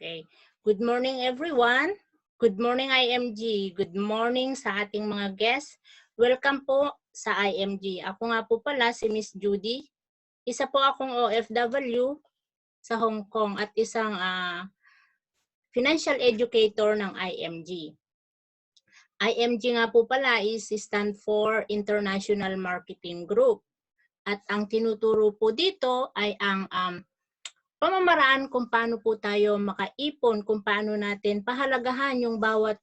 Okay. Good morning everyone. Good morning IMG. Good morning sa ating mga guests. Welcome po sa IMG. Ako nga po pala si Miss Judy. Isa po akong OFW sa Hong Kong at isang financial educator ng IMG. IMG nga po pala is stand for International Marketing Group. At ang tinuturo po dito ay ang pamamaraan kung paano po tayo makaipon, kung paano natin pahalagahan yung bawat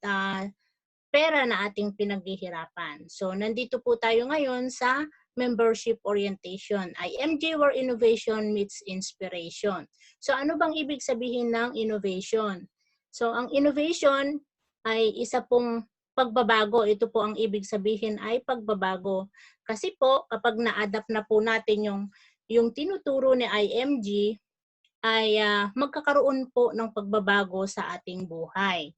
pera na ating pinaghihirapan. So, nandito po tayo ngayon sa membership orientation. IMG where innovation meets inspiration. So, ano bang ibig sabihin ng innovation? So, ang innovation ay isa pong pagbabago. Ito po ang ibig sabihin ay pagbabago. Kasi po, kapag na-adapt na po natin yung tinuturo ni IMG, ay magkakaroon po ng pagbabago sa ating buhay.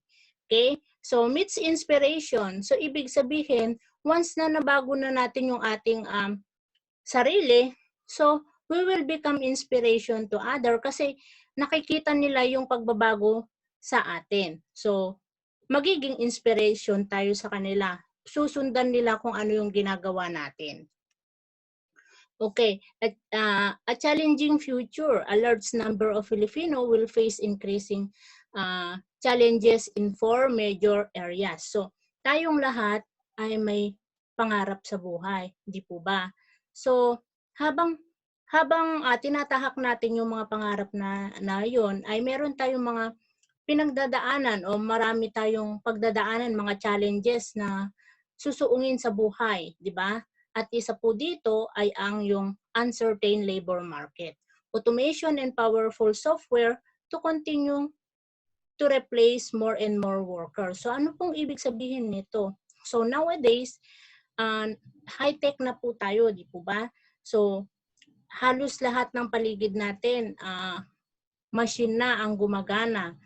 Okay? So, meets inspiration. So, ibig sabihin, once na nabago na natin yung ating sarili, so, we will become inspiration to other kasi nakikita nila yung pagbabago sa atin. So, magiging inspiration tayo sa kanila. Susundan nila kung ano yung ginagawa natin. Okay, a challenging future. A large number of Filipino will face increasing challenges in 4 major areas. So, tayong lahat ay may pangarap sa buhay, di po ba? So, habang tinatahak natin yung mga pangarap na yon, ay meron tayong mga pinagdadaanan o marami tayong pagdadaanan, mga challenges na susuungin sa buhay, di ba? At isa po dito ay yung uncertain labor market. Automation and powerful software to continue to replace more and more workers. So ano pong ibig sabihin nito? So nowadays, high-tech na po tayo, di po ba? So halos lahat ng paligid natin, machine na ang gumagana.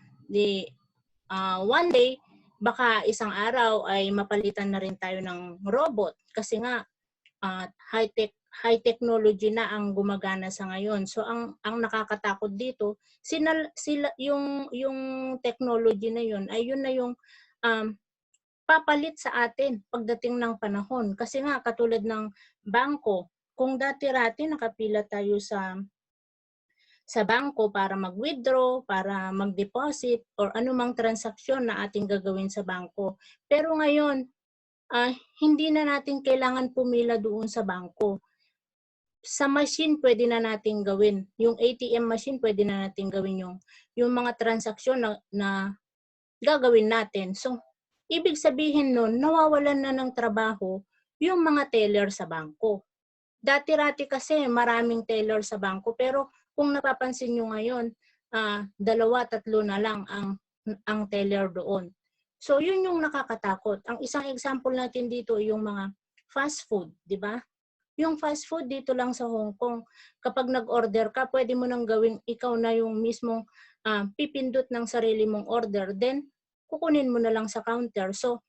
One day, baka isang araw ay mapalitan na rin tayo ng robot kasi nga high technology na ang gumagana sa ngayon. So ang nakakatakot dito, yung technology na yun ay yun na yung papalit sa atin pagdating ng panahon. Kasi nga katulad ng bangko, kung dati-rati nakapila tayo sa bangko para mag-withdraw, para mag-deposit, or anumang transaksyon na ating gagawin sa bangko. Pero ngayon, hindi na natin kailangan pumila doon sa bangko. Sa machine, pwede na natin gawin. Yung ATM machine, pwede na natin gawin yung mga transaksyon na gagawin natin. So, ibig sabihin nun, nawawalan na ng trabaho yung mga teller sa bangko. Dati-rati kasi maraming teller sa bangko, pero kung napapansin nyo ngayon, 2, 3 na lang ang teller doon. So, yun yung nakakatakot. Ang isang example natin dito yung mga fast food, di ba? Yung fast food dito lang sa Hong Kong, kapag nag-order ka, pwede mo nang gawin ikaw na yung mismong pipindot ng sarili mong order, then kukunin mo na lang sa counter. So,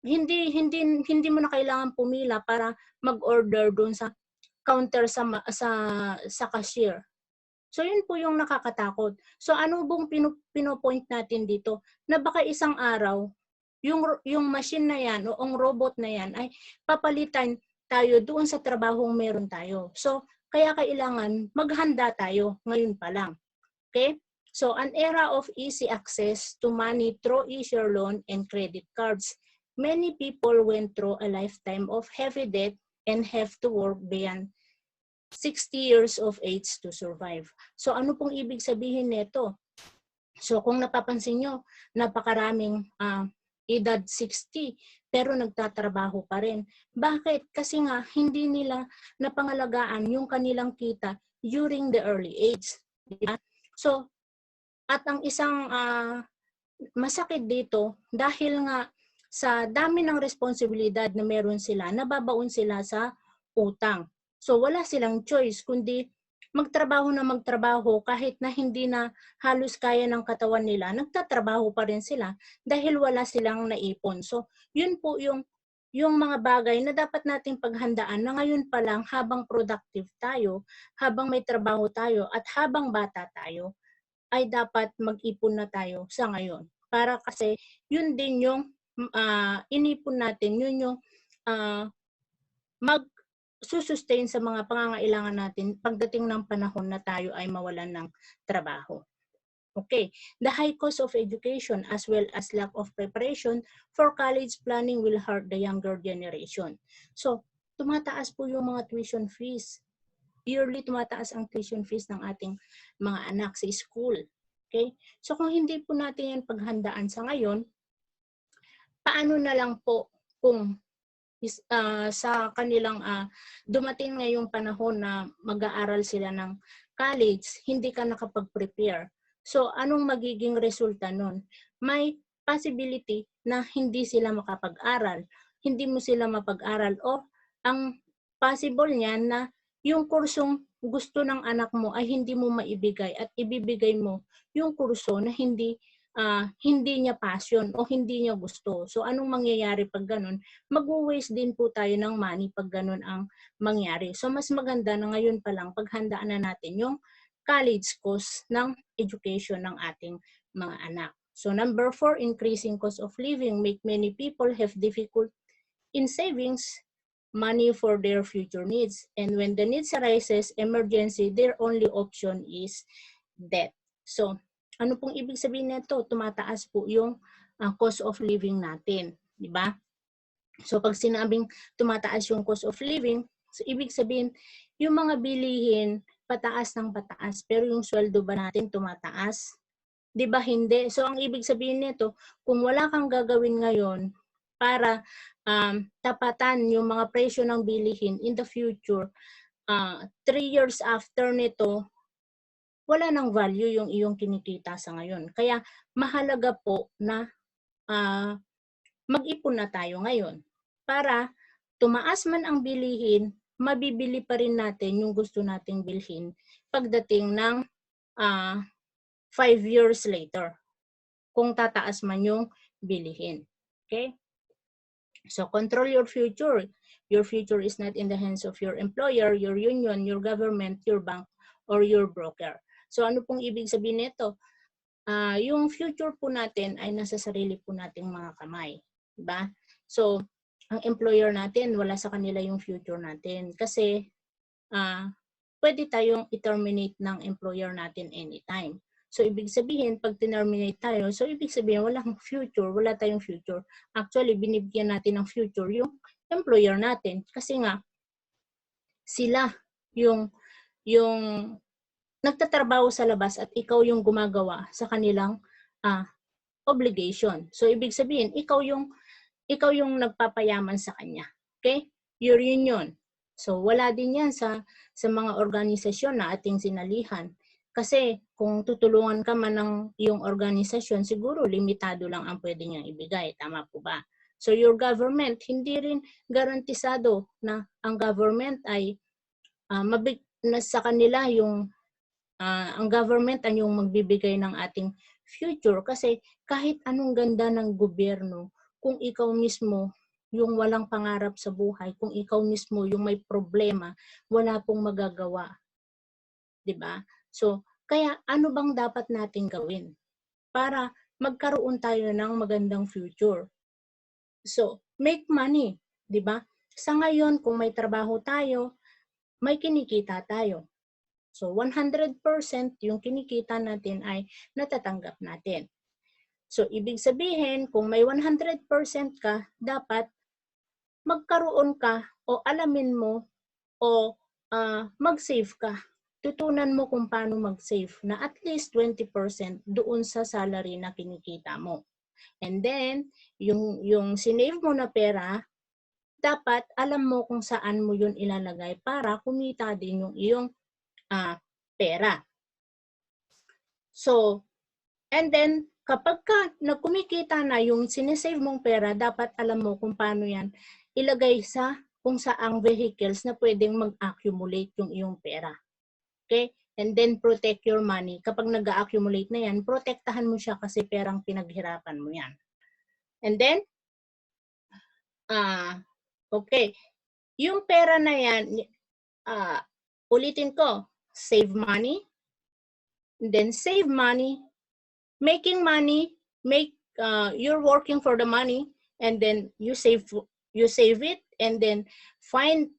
hindi mo na kailangan pumila para mag-order doon sa counter sa cashier. So yun po yung nakakatakot. So ano bang pinopoint natin dito? Na baka isang araw yung machine na yan o ang robot na yan ay papalitan tayo doon sa trabahong meron tayo. So kaya kailangan maghanda tayo ngayon pa lang. Okay? So an era of easy access to money through easier loan and credit cards. Many people went through a lifetime of heavy debt and have to work beyond 60 years of age to survive. So ano pong ibig sabihin nito? So kung napapansin nyo, napakaraming edad 60 pero nagtatrabaho pa rin. Bakit? Kasi nga hindi nila napangalagaan yung kanilang kita during the early age. Diba? So at ang isang masakit dito dahil nga sa dami ng responsibilidad na meron sila, nababaon sila sa utang. So wala silang choice kundi magtrabaho kahit na hindi na halos kaya ng katawan nila, nagtatrabaho pa rin sila dahil wala silang naipon. So yun po yung mga bagay na dapat nating paghandaan na ngayon pa lang habang productive tayo, habang may trabaho tayo at habang bata tayo, ay dapat mag-ipon na tayo sa ngayon. Para kasi yun din yung inipon natin, yun yung mag-sustain sa mga pangangailangan natin pagdating ng panahon na tayo ay mawalan ng trabaho. Okay, the high cost of education as well as lack of preparation for college planning will hurt the younger generation. So, tumataas po yung mga tuition fees. Yearly tumataas ang tuition fees ng ating mga anak sa school. Okay? So, kung hindi po natin yan paghandaan sa ngayon, paano na lang po kung sa kanilang dumating ngayong panahon na mag-aaral sila ng college, hindi ka nakapag-prepare. So, anong magiging resulta nun? May possibility na hindi sila makapag-aral, hindi mo sila mapag-aral, o ang possible niyan na yung kursong gusto ng anak mo ay hindi mo maibigay at ibibigay mo yung kurso na hindi niya passion o hindi niya gusto. So, anong mangyayari pag ganun? Mag-waste din po tayo ng money pag ganun ang mangyari. So, mas maganda na ngayon pa lang paghandaan na natin yung college cost ng education ng ating mga anak. So, number 4, increasing cost of living make many people have difficult in savings money for their future needs. And when the needs arises, emergency, their only option is debt. So, ano pong ibig sabihin nito? Tumataas po yung cost of living natin, di ba? So pag sinabing tumataas yung cost of living, so ibig sabihin yung mga bilihin pataas ng pataas, pero yung sweldo ba natin tumataas? Di ba hindi? So ang ibig sabihin nito, kung wala kang gagawin ngayon para tapatan yung mga presyo ng bilihin in the future, 3 years after nito, wala nang value yung iyong kinikita sa ngayon. Kaya mahalaga po na mag-ipon na tayo ngayon para tumaas man ang bilihin, mabibili pa rin natin yung gusto nating bilhin pagdating ng 5 years later kung tataas man yung bilihin. Okay? So control your future. Your future is not in the hands of your employer, your union, your government, your bank, or your broker. So ano pong ibig sabihin nito? Yung future po natin ay nasa sarili po nating mga kamay. Diba? So, ang employer natin, wala sa kanila yung future natin. Kasi, pwede tayong i-terminate ng employer natin anytime. So, ibig sabihin, pag terminate tayo, so ibig sabihin, walang future, wala tayong future. Actually, binibigyan natin ng future yung employer natin. Kasi nga, sila yung nagtatrabaho sa labas at ikaw yung gumagawa sa kanilang obligation. So ibig sabihin, ikaw yung nagpapayaman sa kanya. Okay? Your union. So wala din yan sa mga organisasyon na ating sinalihan. Kasi kung tutulungan ka man ng iyong organisasyon, siguro limitado lang ang pwede niyang ibigay. Tama po ba? So your government, hindi rin garantisado na ang government ay na sa kanila yung ang government ang yung magbibigay ng ating future kasi kahit anong ganda ng gobyerno, kung ikaw mismo yung walang pangarap sa buhay, kung ikaw mismo yung may problema, wala pong magagawa. 'Di ba? So, kaya ano bang dapat nating gawin para magkaroon tayo ng magandang future? So, make money, 'di ba? Sa ngayon, kung may trabaho tayo, may kinikita tayo. So 100% yung kinikita natin ay natatanggap natin. So ibig sabihin, kung may 100% ka, dapat magkaroon ka o alamin mo o mag-save ka. Tutunan mo kung paano mag-save na at least 20% doon sa salary na kinikita mo. And then, yung sinave mo na pera, dapat alam mo kung saan mo yun ilalagay para kumita din yung iyong pera. So, and then, kapag kumikita na yung sinesave mong pera, dapat alam mo kung paano yan ilagay sa kung saang vehicles na pwedeng mag-accumulate yung iyong pera. Okay? And then, protect your money. Kapag nag-accumulate na yan, protektahan mo siya kasi perang pinaghirapan mo yan. And then, okay. Yung pera na yan, ulitin ko, save money, then save money, making money, you're working for the money, and then you save it, and then find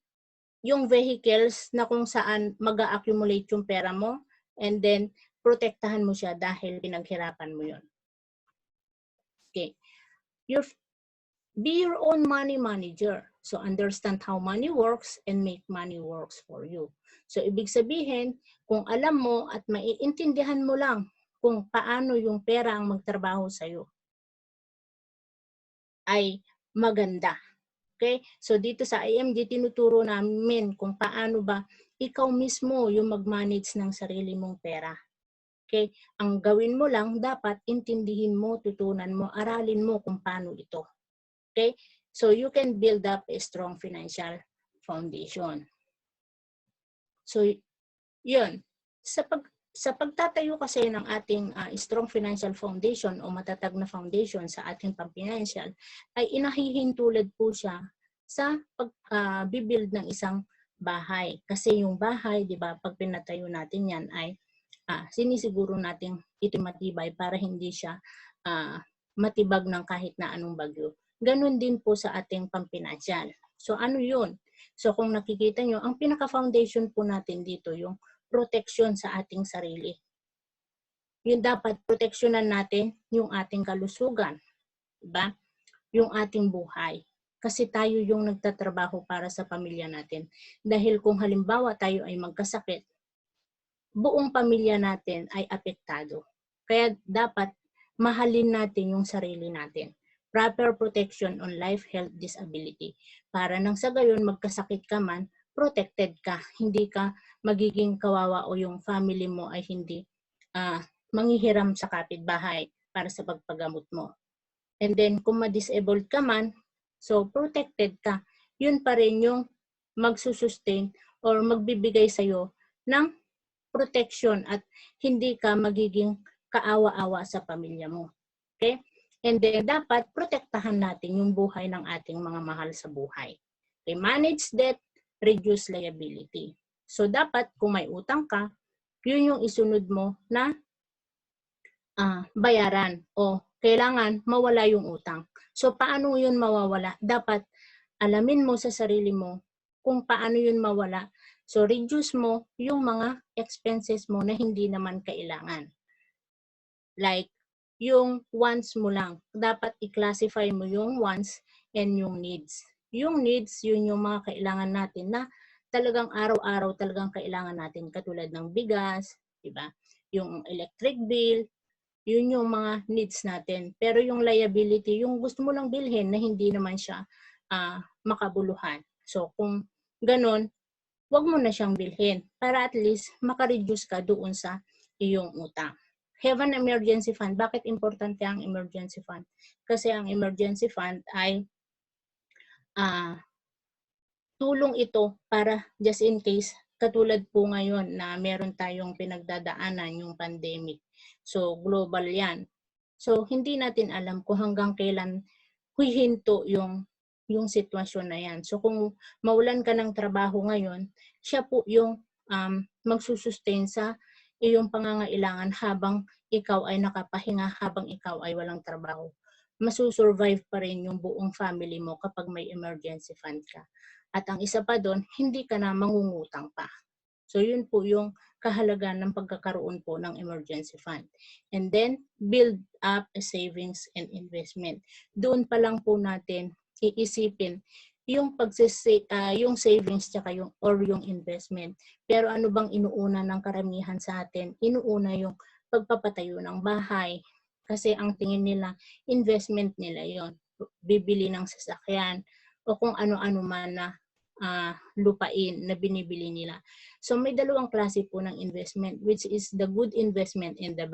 yung vehicles na kung saan mag-a-accumulate yung pera mo, and then protektahan mo siya dahil pinaghirapan mo yun. Okay. Be your own money manager. So understand how money works and make money works for you. So ibig sabihin, kung alam mo at maiintindihan mo lang kung paano yung pera ang magtrabaho sa'yo, ay maganda. Okay? So dito sa IMG, tinuturo namin kung paano ba ikaw mismo yung mag-manage ng sarili mong pera. Okay? Ang gawin mo lang, dapat intindihin mo, tutunan mo, aralin mo kung paano ito. Okay? So you can build up a strong financial foundation. So yun. Sa pagtatayo kasi ng ating strong financial foundation o matatag na foundation sa ating pang-financial, ay inahihintulad po siya sa pag-build ng isang bahay. Kasi yung bahay, di ba, pag pinatayo natin yan ay sinisiguro natin ito matibay para hindi siya matibag ng kahit na anong bagyo. Ganon din po sa ating pang-financial. So ano yun? So kung nakikita nyo, ang pinaka-foundation po natin dito yung proteksyon sa ating sarili. Yun dapat proteksyonan natin yung ating kalusugan, diba? Yung ating buhay. Kasi tayo yung nagtatrabaho para sa pamilya natin. Dahil kung halimbawa tayo ay magkasakit, buong pamilya natin ay apektado. Kaya dapat mahalin natin yung sarili natin. Proper protection on life, health, disability. Para nang sa gayon magkasakit ka man, protected ka. Hindi ka magiging kawawa o yung family mo ay hindi manghihiram sa kapitbahay para sa pagpagamot mo. And then kung ma-disabled ka man, so protected ka. Yun pa rin yung magsusustain or magbibigay sa'yo ng protection at hindi ka magiging kaawa-awa sa pamilya mo. Okay? And then dapat protektahan natin yung buhay ng ating mga mahal sa buhay. Okay? Manage debt, reduce liability. So dapat kung may utang ka, yun yung isunod mo na bayaran o kailangan mawala yung utang. So paano yun mawawala? Dapat alamin mo sa sarili mo kung paano yun mawala. So reduce mo yung mga expenses mo na hindi naman kailangan. Like yung wants mo lang. Dapat i-classify mo yung wants and yung needs. Yung needs, yun yung mga kailangan natin na talagang araw-araw talagang kailangan natin, katulad ng bigas, diba? Yung electric bill, yun yung mga needs natin. Pero yung liability, yung gusto mo lang bilhin na hindi naman siya makabuluhan. So kung ganun, wag mo na siyang bilhin para at least makareduce ka doon sa iyong utang. Have an emergency fund. Bakit importante ang emergency fund? Kasi ang emergency fund ay tulong ito para just in case, katulad po ngayon na meron tayong pinagdadaanan yung pandemic. So global yan. So hindi natin alam kung hanggang kailan hihinto yung sitwasyon na yan. So kung mawalan ka ng trabaho ngayon, siya po yung magsusustain sa iyong pangangailangan habang ikaw ay nakapahinga, habang ikaw ay walang trabaho. Masusurvive pa rin yung buong family mo kapag may emergency fund ka. At ang isa pa doon, hindi ka na mangungutang pa. So yun po yung kahalagaan ng pagkakaroon po ng emergency fund. And then, build up a savings and investment. Doon pa lang po natin iisipin yung yung savings tsaka yung investment. Pero ano bang inuuna ng karamihan sa atin? Inuuna yung pagpapatayo ng bahay. Kasi ang tingin nila, investment nila yon, bibili ng sasakyan o kung ano-ano man na lupain na binibili nila. So may dalawang klase po ng investment, which is the good investment and the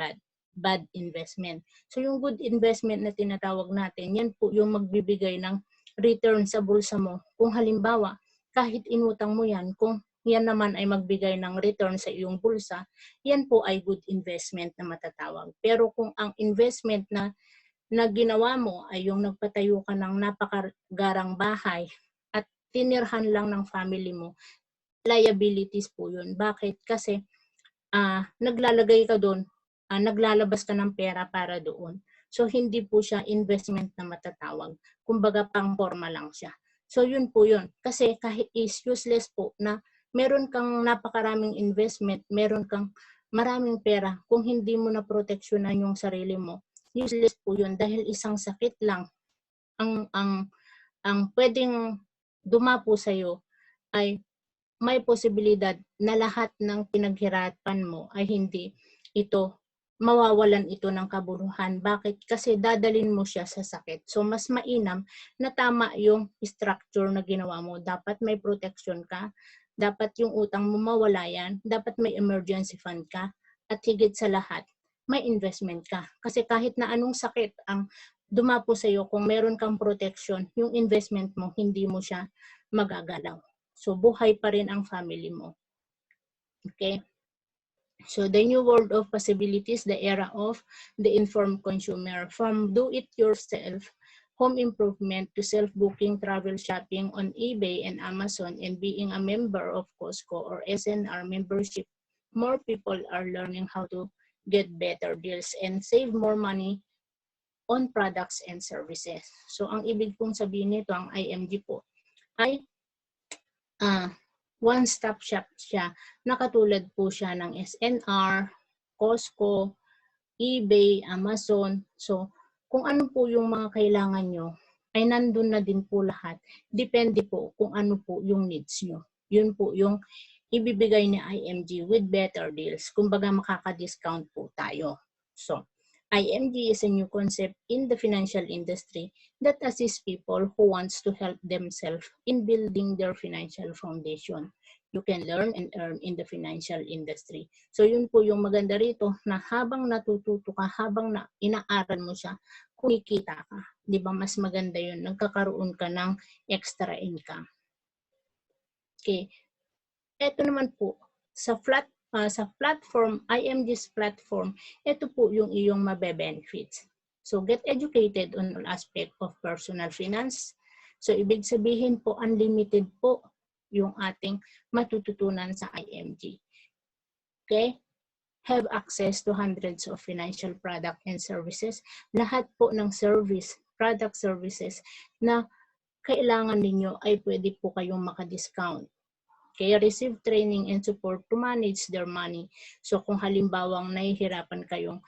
bad investment. So yung good investment na tinatawag natin, yan po yung magbibigay ng return sa bulsa mo. Kung halimbawa, kahit inutang mo yan, kung yan naman ay magbigay ng return sa iyong bulsa, yan po ay good investment na matatawag. Pero kung ang investment na ginawa mo ay yung nagpatayo ka ng napakagarang bahay at tinirhan lang ng family mo, liabilities po yun. Bakit? Kasi naglalagay ka doon, naglalabas ka ng pera para doon. So, hindi po siya investment na matatawag. Kumbaga, pang-forma lang siya. So, yun po yun. Kasi kahit is useless po na meron kang napakaraming investment, meron kang maraming pera, kung hindi mo na proteksyonan yung sarili mo, useless po yun dahil isang sakit lang ang pwedeng dumapo sa'yo ay may posibilidad na lahat ng pinaghirapan mo ay hindi ito, mawawalan ito ng kabuluhan. Bakit? Kasi dadalin mo siya sa sakit. So, mas mainam na tama yung structure na ginawa mo. Dapat may protection ka, dapat yung utang mo mawala yan, dapat may emergency fund ka, at higit sa lahat, may investment ka. Kasi kahit na anong sakit ang dumapo sa'yo, kung meron kang protection, yung investment mo, hindi mo siya magagalaw. So, buhay pa rin ang family mo. Okay? So, the new world of possibilities, the era of the informed consumer. From do-it-yourself home improvement to self-booking travel shopping on eBay and Amazon and being a member of Costco or SNR membership, more people are learning how to get better deals and save more money on products and services. So, ang ibig pong sabihin nito, ang IMG po, ay one-stop shop siya. Nakatulad po siya ng SNR, Costco, eBay, Amazon. So, kung ano po yung mga kailangan nyo, ay nandun na din po lahat. Depende po kung ano po yung needs nyo. Yun po yung ibibigay ni IMG with better deals. Kumbaga makaka-discount po tayo. So, IMG is a new concept in the financial industry that assists people who wants to help themselves in building their financial foundation. You can learn and earn in the financial industry. So yun po yung maganda rito na habang natututo ka, habang inaaral mo siya, kumikita ka. Di ba mas maganda yun? Nagkakaroon ka ng extra income. Okay. Ito naman po, sa platform, IMG's platform, ito po yung iyong mabe-benefits. So, get educated on all aspect of personal finance. So, ibig sabihin po, unlimited po yung ating matututunan sa IMG. Okay? Have access to hundreds of financial product and services. Lahat po ng product services na kailangan ninyo ay pwede po kayong maka-discount. Kaya receive training and support to manage their money. So kung halimbawang nahihirapan kayong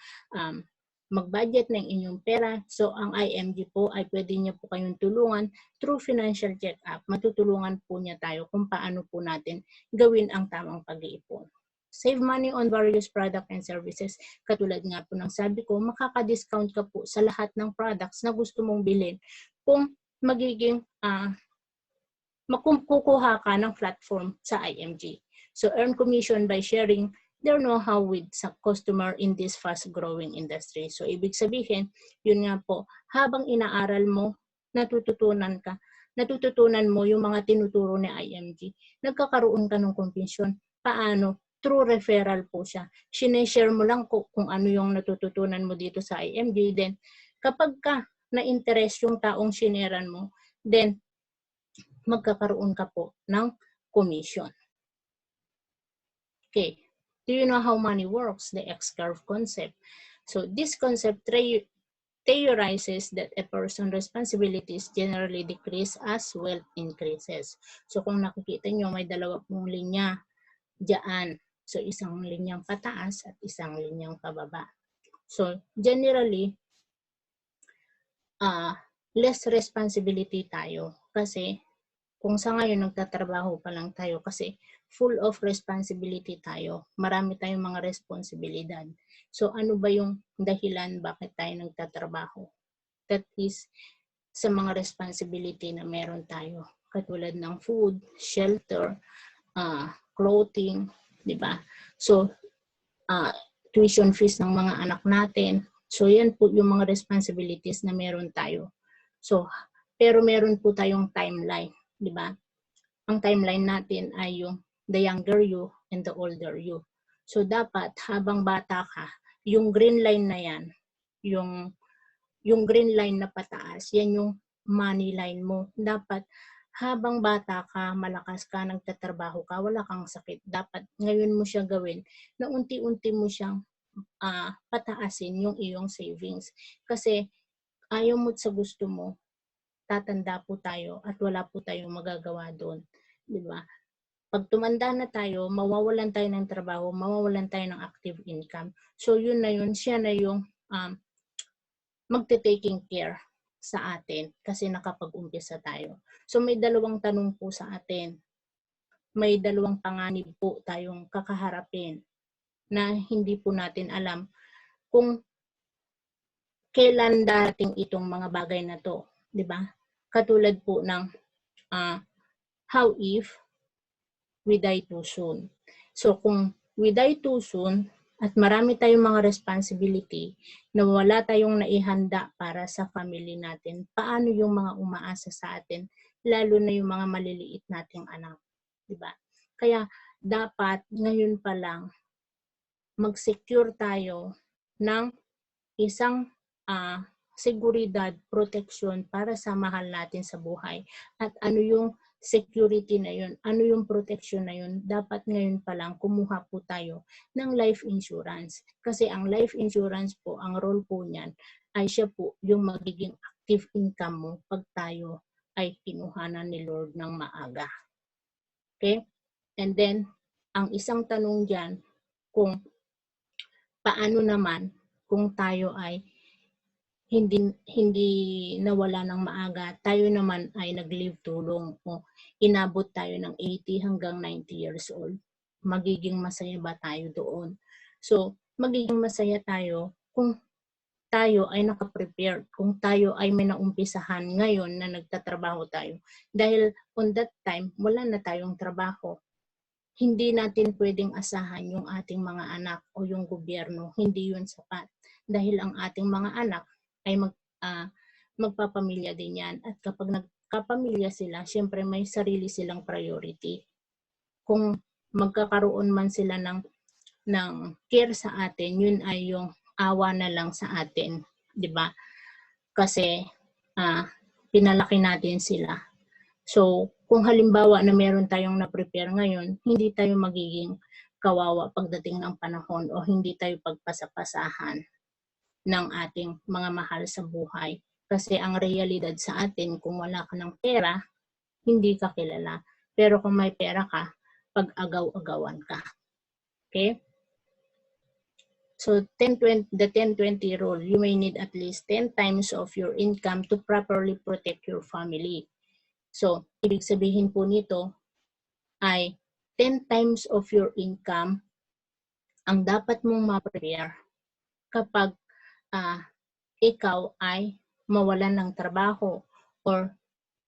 mag-budget ng inyong pera, so ang IMG po ay pwede niya po kayong tulungan through financial check-up. Matutulungan po niya tayo kung paano po natin gawin ang tamang pag-iipon. Save money on various product and services. Katulad nga po ng sabi ko, makaka-discount ka po sa lahat ng products na gusto mong bilhin kung magiging makukuha ka ng platform sa IMG. So, earn commission by sharing their know-how with customer in this fast-growing industry. So, ibig sabihin, yun nga po, habang inaaral mo, natututunan mo yung mga tinuturo ni IMG, nagkakaroon ka ng commission. Paano? Through referral po siya. Sineshare mo lang kung ano yung natututunan mo dito sa IMG. Then, kapag ka na-interest yung taong sineran mo, then, magkakaroon ka po ng commission. Okay. Do you know how money works? The X-curve concept. So this concept theorizes that a person's responsibilities generally decrease as wealth increases. So kung nakikita nyo, may dalawa pong linya dyan. So isang linyang pataas at isang linyang pababa. So generally, less responsibility tayo kasi kung sa ngayon nagtatrabaho pa lang tayo kasi full of responsibility tayo. Marami tayong mga responsibilidad. So ano ba yung dahilan bakit tayo nagtatrabaho? That is sa mga responsibility na meron tayo. Katulad ng food, shelter, clothing, di ba? So tuition fees ng mga anak natin. So yan po yung mga responsibilities na meron tayo. So pero meron po tayong timeline. Di ba? Ang timeline natin ay yung the younger you and the older you. So, dapat habang bata ka, yung green line na yan, yung green line na pataas, yan yung money line mo. Dapat habang bata ka, malakas ka, nagtatrabaho ka, wala kang sakit. Dapat ngayon mo siya gawin na unti-unti mo siyang pataasin yung iyong savings. Kasi ayaw mo sa gusto mo, tatanda po tayo at wala po tayong magagawa doon. Di ba? Pag tumanda na tayo, mawawalan tayo ng trabaho, mawawalan tayo ng active income. So yun na yun, siya na yung magte-taking care sa atin kasi nakapag-umpisa tayo. So may dalawang tanong po sa atin. May dalawang panganib po tayong kakaharapin na hindi po natin alam kung kailan darating itong mga bagay na to, 'di ba? Katulad po ng how if we die too soon. So kung we die too soon at marami tayong mga responsibility na wala tayong naihanda para sa family natin, paano yung mga umaasa sa atin, lalo na yung mga maliliit nating anak, 'di ba? Kaya dapat ngayon pa lang mag-secure tayo ng isang seguridad, proteksyon para sa mahal natin sa buhay. At ano yung security na yun, ano yung proteksyon na yun, dapat ngayon pa lang kumuha po tayo ng life insurance. Kasi ang life insurance po, ang role po niyan ay siya po yung magiging active income mo pag tayo ay kinuhanan ni Lord ng maaga. Okay? And then, ang isang tanong dyan, kung paano naman kung tayo ay hindi nawala ng maaga, tayo naman ay nag-live too long o inabot tayo ng 80 hanggang 90 years old. Magiging masaya ba tayo doon? So, magiging masaya tayo kung tayo ay nakaprepare, kung tayo ay may naumpisahan ngayon na nagtatrabaho tayo. Dahil on that time, wala na tayong trabaho. Hindi natin pwedeng asahan yung ating mga anak o yung gobyerno. Hindi yun sapat. Dahil ang ating mga anak ay magpapamilya din yan. At kapag nagkapamilya sila, syempre may sarili silang priority. Kung magkakaroon man sila ng care sa atin, yun ay yung awa na lang sa atin. 'Di ba? Kasi pinalaki natin sila. So, kung halimbawa na meron tayong na-prepare ngayon, hindi tayo magiging kawawa pagdating ng panahon o hindi tayo pagpasapasahan ng ating mga mahal sa buhay. Kasi ang realidad sa atin, kung wala ka ng pera, hindi ka kilala. Pero kung may pera ka, pag-agaw-agawan ka. Okay? So, the 10-20 rule, you may need at least 10 times of your income to properly protect your family. So, ibig sabihin po nito ay 10 times of your income ang dapat mong ma-prepare kapag ikaw ay mawalan ng trabaho or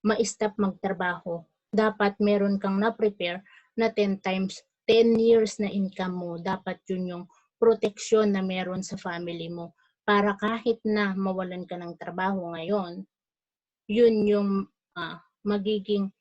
ma-stop magtrabaho. Dapat meron kang na-prepare na 10 times, 10 years na income mo. Dapat yun yung proteksyon na meron sa family mo. Para kahit na mawalan ka ng trabaho ngayon, yun yung magiging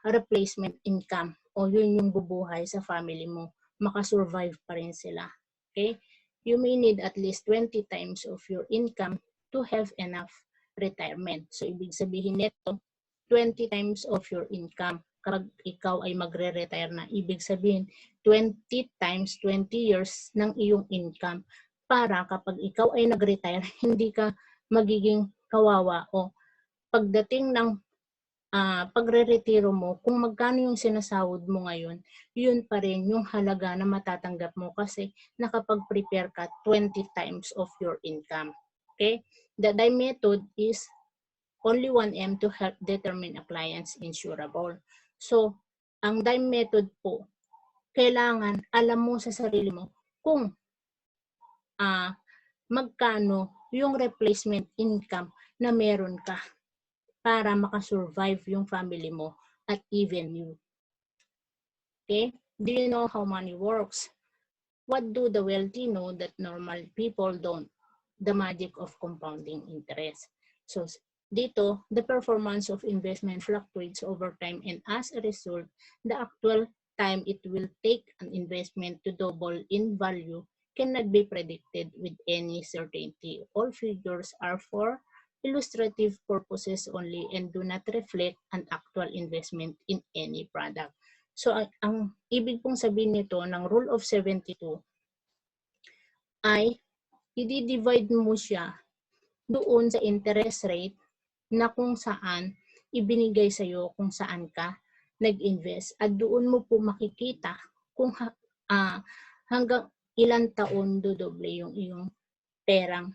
replacement income o yun yung bubuhay sa family mo. Makasurvive pa rin sila. Okay? You may need at least 20 times of your income to have enough retirement. So, ibig sabihin nito, 20 times of your income. Kapag ikaw ay magre-retire na, ibig sabihin, 20 times 20 years ng iyong income para kapag ikaw ay nag-retire, hindi ka magiging kawawa o pagdating ng pagre-retiro mo, kung magkano yung sinasahod mo ngayon, yun pa rin yung halaga na matatanggap mo kasi nakapag-prepare ka 20 times of your income. Okay? The DIME method is only 1M to help determine a client's insurable. So, ang DIME method po, kailangan alam mo sa sarili mo kung magkano yung replacement income na meron ka para makasurvive yung family mo at even you. Okay? Do you know how money works? What do the wealthy know that normal people don't? The magic of compounding interest. So, dito, the performance of investment fluctuates over time and as a result, the actual time it will take an investment to double in value cannot be predicted with any certainty. All figures are for illustrative purposes only and do not reflect an actual investment in any product. So, ang ibig pong sabihin nito ng Rule of 72 ay i-divide mo siya doon sa interest rate na kung saan ibinigay sa iyo kung saan ka nag-invest. At doon mo po makikita kung hanggang ilang taon dodoble yung iyong perang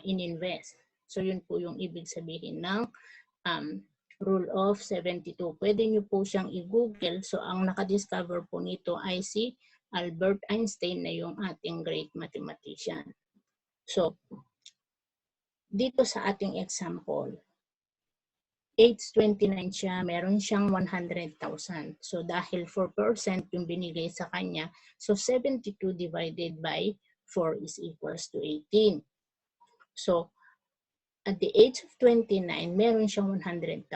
ininvest. So yun po yung ibig sabihin ng Rule of 72. Pwede nyo po siyang i-google. So ang nakadiscover po nito ay si Albert Einstein na yung ating great mathematician. So dito sa ating example, age 29 siya, meron siyang 100,000. So dahil 4% yung binigay sa kanya, so 72 divided by 4 is equals to 18. So at the age of 29, meron siyang 100,000.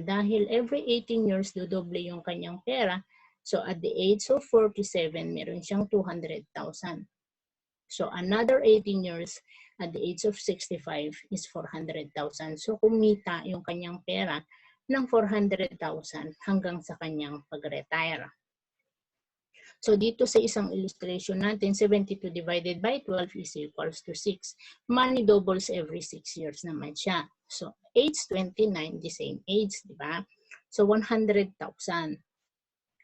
Dahil every 18 years, dodoble yung kanyang pera. So at the age of 47, meron siyang 200,000. So another 18 years, at the age of 65 is 400,000. So kumita yung kanyang pera ng 400,000 hanggang sa kanyang pag-retire. So dito sa isang illustration natin, 72 divided by 12 is equals to 6. Money doubles every 6 years naman siya. So age 29, the same age, di ba? So 100,000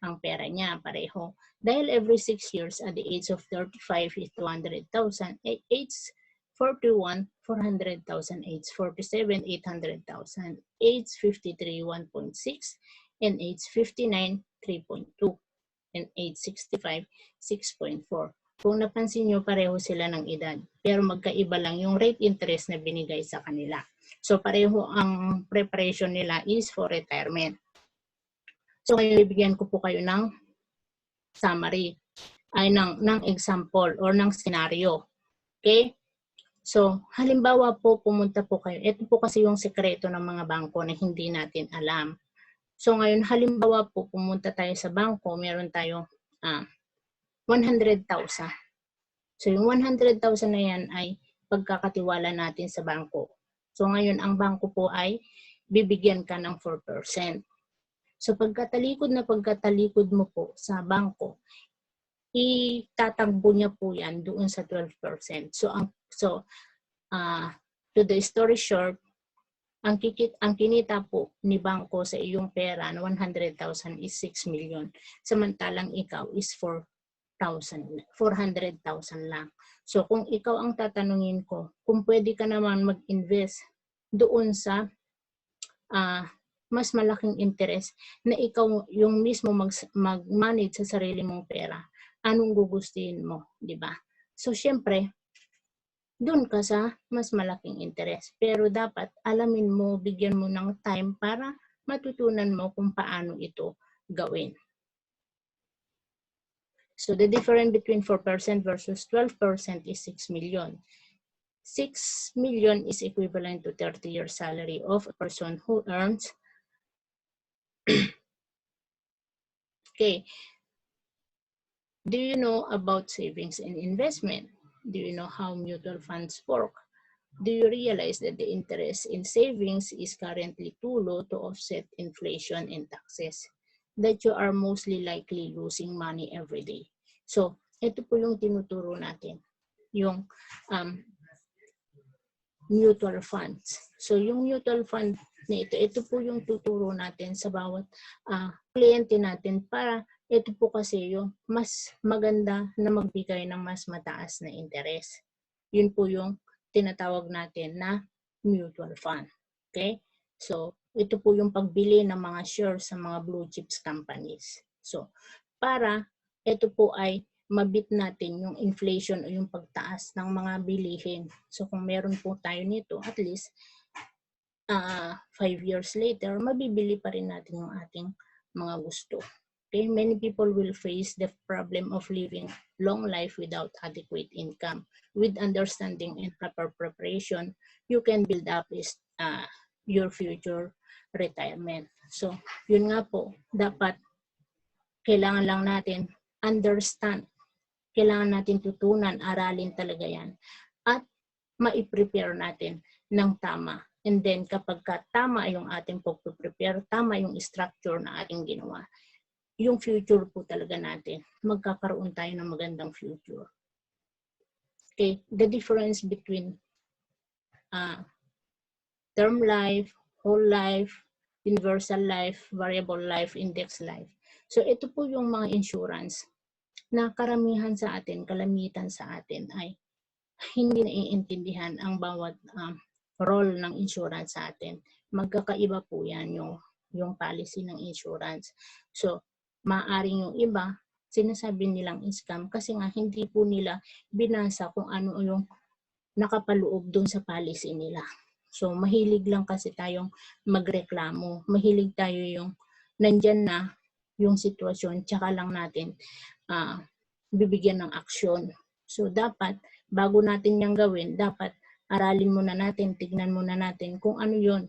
ang pera niya, pareho. Dahil every 6 years, at the age of 35 is 200,000. Age 41, 400,000. Age 47, 800,000. Age 53, 1.6. And age 59, 3.2. And age 65, 6.4. Kung napansin nyo, pareho sila ng edad. Pero magkaiba lang yung rate interest na binigay sa kanila. So pareho ang preparation nila is for retirement. So ngayon, bibigyan ko po kayo ng summary, ay ng example or ng scenario. Okay? So, halimbawa po, pumunta po kayo. Ito po kasi yung sekreto ng mga bangko na hindi natin alam. So ngayon, halimbawa po, pumunta tayo sa bangko, meron tayong 100,000. So yung 100,000 na yan ay pagkakatiwala natin sa bangko. So ngayon, ang bangko po ay bibigyan ka ng 4%. So pagkatalikod mo po sa bangko, itatagbo niya po yan doon sa 12%. So to the story short, ang kinita po ni bangko sa iyong pera na 100,000 is 6 million. Samantalang ikaw is 400,000 lang. So kung ikaw ang tatanungin ko, kung pwede ka naman mag-invest doon sa mas malaking interest na ikaw yung mismo mag-manage sa sarili mong pera, anong gugustuhin mo, di ba? So syempre, doon ka sa mas malaking interest. Pero dapat alamin mo, bigyan mo ng time para matutunan mo kung paano ito gawin. So the difference between 4% versus 12% is 6 million. 6 million is equivalent to 30-year salary of a person who earns okay. Do you know about savings and investment? Do you know how mutual funds work? Do you realize that the interest in savings is currently too low to offset inflation and taxes? That you are mostly likely losing money every day. So, ito po yung tinuturo natin. Yung mutual funds. So, yung mutual fund na ito po yung tuturo natin sa bawat kliyente natin para ito po kasi yung mas maganda na magbigay ng mas mataas na interest. Yun po yung tinatawag natin na mutual fund. Okay? So, ito po yung pagbili ng mga shares sa mga blue chips companies. So, para ito po ay mabit natin yung inflation o yung pagtaas ng mga bilihin. So, kung meron po tayo nito, at least 5 years later, mabibili pa rin natin yung ating mga gusto. Okay? Many people will face the problem of living long life without adequate income. With understanding and proper preparation, you can build up your future retirement. So, yun nga po, dapat kailangan lang natin understand. Kailangan natin tutunan, aralin talaga yan. At ma-prepare natin ng tama And then kapag tama yung ating pag-prepare, tama yung structure na ating ginawa, yung future po talaga natin, magkakaroon tayo ng magandang future. Okay, the difference between term life, whole life, universal life, variable life, index life. So ito po yung mga insurance na karamihan sa atin, kalamitan sa atin ay hindi naiintindihan ang bawat role ng insurance sa atin. Magkakaiba po yan yung policy ng insurance. So, maaaring yung iba, sinasabi nilang scam kasi nga hindi po nila binasa kung ano yung nakapaloob dun sa policy nila. So, mahilig lang kasi tayong magreklamo. Mahilig tayo yung nandyan na yung sitwasyon, tsaka lang natin bibigyan ng aksyon. So, dapat, bago natin yung gawin, dapat aralin muna natin, tignan muna natin kung ano yon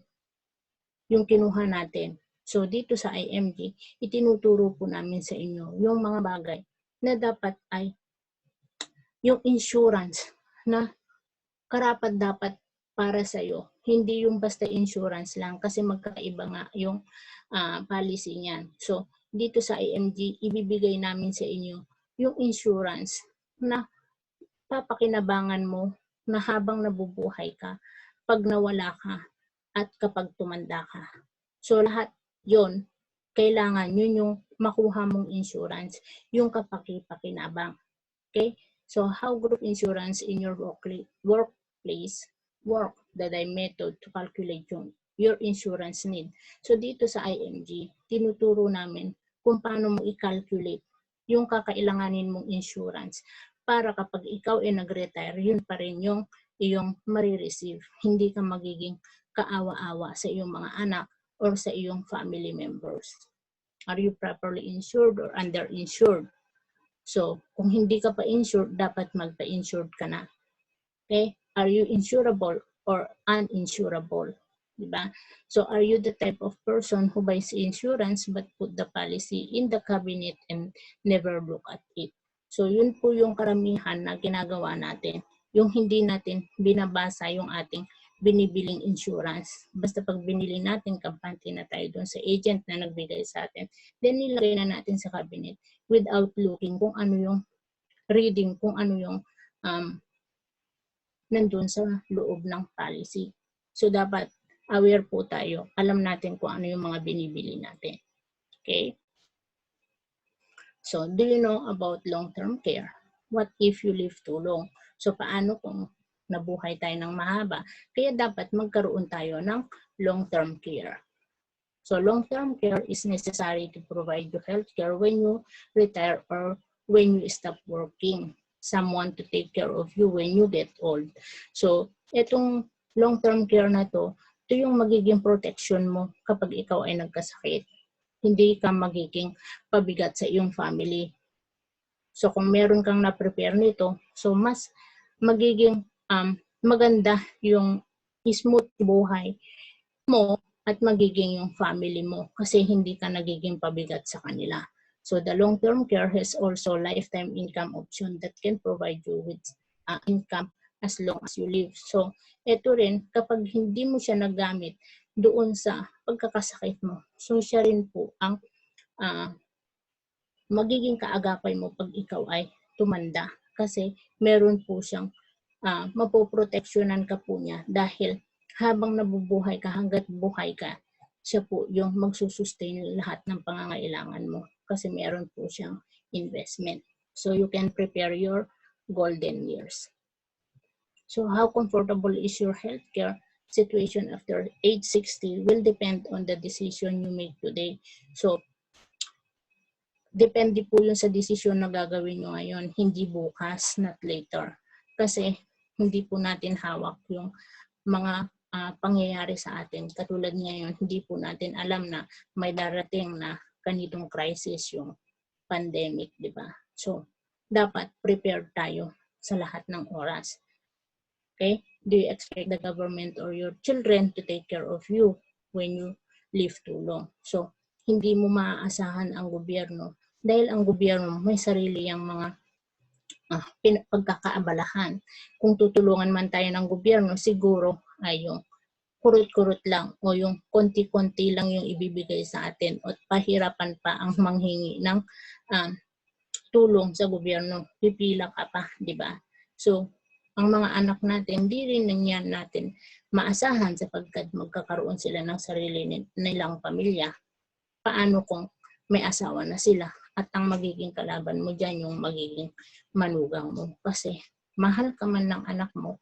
yung kinuha natin. So, dito sa IMG, itinuturo po namin sa inyo yung mga bagay na dapat ay yung insurance na karapat-dapat para sa iyo. Hindi yung basta insurance lang kasi magkaiba nga yung policy niyan. So, dito sa IMG, ibibigay namin sa inyo yung insurance na papakinabangan mo na habang nabubuhay ka, pag nawala ka, at kapag tumanda ka. So lahat yon kailangan yun yung makuha mong insurance, yung kapakipakinabang. Okay? So how group insurance in your workplace work the method to calculate your insurance need. So dito sa IMG, tinuturo namin kung paano mo i-calculate yung kakailanganin mong insurance para kapag ikaw ay nag-retire, yun pa rin yung iyong marireceive. Hindi ka magiging kaawa-awa sa iyong mga anak or sa iyong family members. Are you properly insured or underinsured? So, kung hindi ka pa insured, dapat magpa-insured ka na. Okay? Are you insurable or uninsurable? Diba? So, are you the type of person who buys insurance but put the policy in the cabinet and never look at it? So, yun po yung karamihan na ginagawa natin. Yung hindi natin binabasa yung ating binibiling insurance. Basta pag binili natin, kampante na tayo doon sa agent na nagbigay sa atin. Then, nilagay na natin sa cabinet without looking kung ano yung reading, kung ano yung nandun sa loob ng policy. So, dapat aware po tayo. Alam natin kung ano yung mga binibili natin. Okay? So, do you know about long-term care? What if you live too long? So, paano kung nabuhay tayo ng mahaba? Kaya dapat magkaroon tayo ng long-term care. So, long-term care is necessary to provide you health care when you retire or when you stop working. Someone to take care of you when you get old. So, itong long-term care na to, ito yung magiging protection mo kapag ikaw ay nagkasakit. Hindi ka magiging pabigat sa iyong family. So, kung meron kang na-prepare nito, so mas magiging maganda yung smooth buhay mo at magiging yung family mo kasi hindi ka nagiging pabigat sa kanila. So, the long-term care has also lifetime income option that can provide you with income as long as you live. So, ito rin, kapag hindi mo siya nagamit doon sa pagkakasakit mo, so siya rin po ang magiging kaagapay mo pag ikaw ay tumanda. Kasi meron po siyang mapoproteksyonan ka po niya dahil habang nabubuhay ka, hanggat buhay ka, siya po yung magsusustain lahat ng pangangailangan mo kasi meron po siyang investment. So you can prepare your golden years. So how comfortable is your healthcare situation after age 60 will depend on the decision you make today. So depende po yun sa desisyon na gagawin nyo ngayon, hindi bukas, not later. Kasi hindi po natin hawak yung mga pangyayari sa atin. Katulad ngayon, hindi po natin alam na may darating na ganitong crisis, yung pandemic, di ba? So, dapat prepared tayo sa lahat ng oras. Okay? Do you expect the government or your children to take care of you when you live too long? So, hindi mo maaasahan ang gobyerno dahil ang gobyerno may sarili yang mga pagkakaabalahan. Kung tutulungan man tayo ng gobyerno, siguro ay yung kurut-kurut lang o yung konti-konti lang yung ibibigay sa atin at pahirapan pa ang manghingi ng tulong sa gobyerno. Pipila ka pa, di ba? So, ang mga anak natin, di rin yan natin maasahan sapagkat magkakaroon sila ng sarili nilang pamilya. Paano kung may asawa na sila at ang magiging kalaban mo dyan yung magiging manugang mo? Kasi mahal ka man ng anak mo,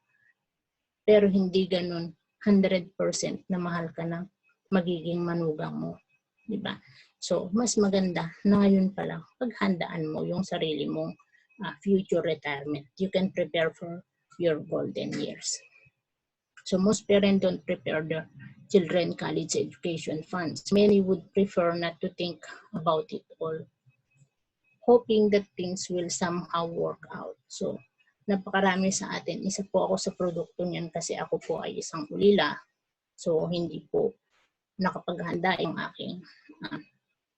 pero hindi ganun 100% na mahal ka ng magiging manugang mo. Diba? So, mas maganda na ngayon pa lang paghandaan mo yung sarili mong future retirement. You can prepare for your golden years. So, most parents don't prepare their children college education funds. Many would prefer not to think about it all, hoping that things will somehow work out. So, napakarami sa atin. Isa po ako sa produkto niyan kasi ako po ay isang ulila. So, hindi po nakapaghanda yung aking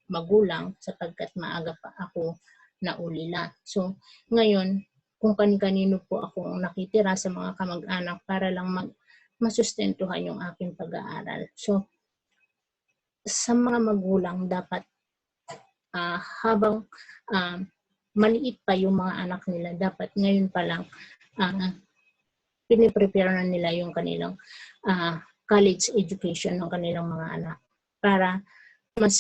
magulang sapagkat maaga pa ako naulila. So, ngayon, kung kanino po ako nakitira sa mga kamag-anak para lang masustentuhan yung aking pag-aaral. So, sa mga magulang, dapat habang maliit pa yung mga anak nila, dapat ngayon pa lang piniprepare na nila yung kanilang college education ng kanilang mga anak para mas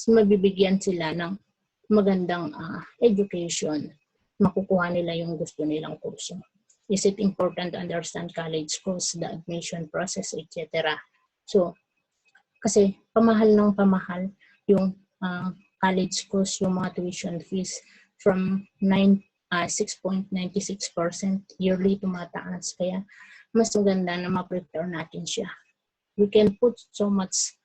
mabibigyan sila ng magandang education, makukuha nila yung gusto nilang kurso. Is it important to understand college course, the admission process, etc. So, kasi pamahal ng pamahal yung college course, yung mga tuition fees from 6.96% yearly tumataas. Kaya mas maganda na ma-prepare natin siya. We can put so much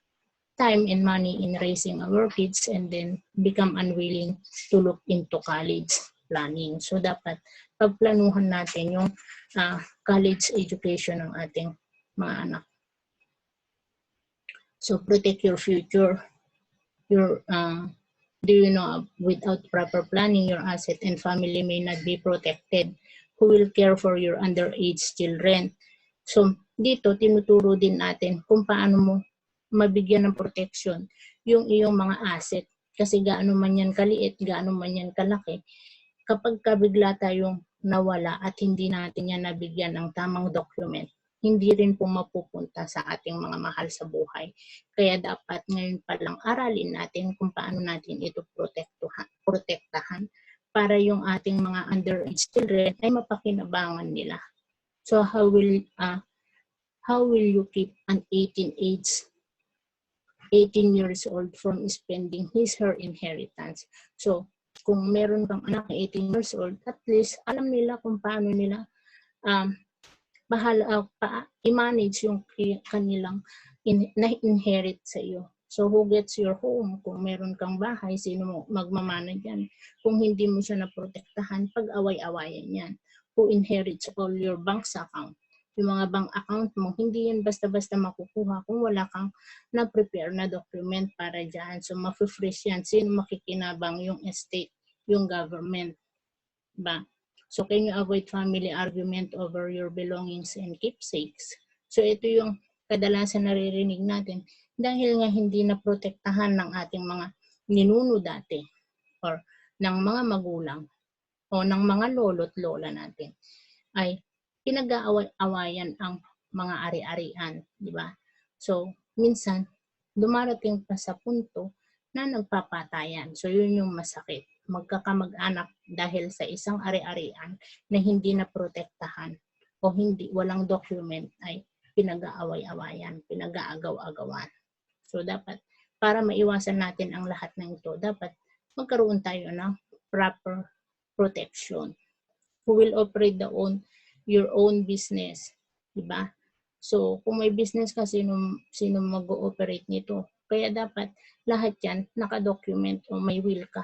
time and money in raising our kids and then become unwilling to look into college planning. So, dapat pagplanuhan natin yung college education ng ating mga anak. So, protect your future. Do you know, without proper planning, your asset and family may not be protected. Who will care for your underage children? So, dito, tinuturo din natin kung paano mo mabigyan ng protection yung iyong mga asset. Kasi gaano man yan kaliit, gaano man yan kalaki, kapag kabigla tayong nawala at hindi natin yan nabigyan ng tamang document, hindi rin po mapupunta sa ating mga mahal sa buhay. Kaya dapat ngayon pa lang aralin natin kung paano natin ito protektahan para yung ating mga underage children ay mapakinabangan nila. So how will you keep an 18 years old from spending his/her inheritance? So, kung meron kang anak na 18 years old, at least alam nila kung paano nila i-manage yung kanilang na-inherit sa iyo. So, who gets your home? Kung meron kang bahay, sino magmamanage yan? Kung hindi mo siya naprotektahan, pag-away-awayan yan. Who inherits all your bank account? Yung mga bank account mo, hindi yan basta-basta makukuha kung wala kang na-prepare na document para dyan. So, ma-freeze yan. Sino makikinabang? Yung estate, yung government. Ba? So, can you avoid family argument over your belongings and keepsakes? So, ito yung kadalasan naririnig natin dahil nga hindi na protektahan ng ating mga ninuno dati or ng mga magulang o ng mga lolo't lola natin ay pinag-aawayan ang mga ari-arian, di ba? So, minsan, dumarating pa sa punto na nagpapatayan. So, yun yung masakit. Magkakamag-anak dahil sa isang ari-arian na hindi na protektahan o walang document ay pinag-aaway-awayan, pinag-aagaw-agawan. So, dapat, para maiwasan natin ang lahat ng ito, dapat magkaroon tayo ng proper protection. Who will operate your own business, di ba? So, kung may business ka, sino mag-ooperate nito? Kaya dapat lahat yan naka-document o may will ka.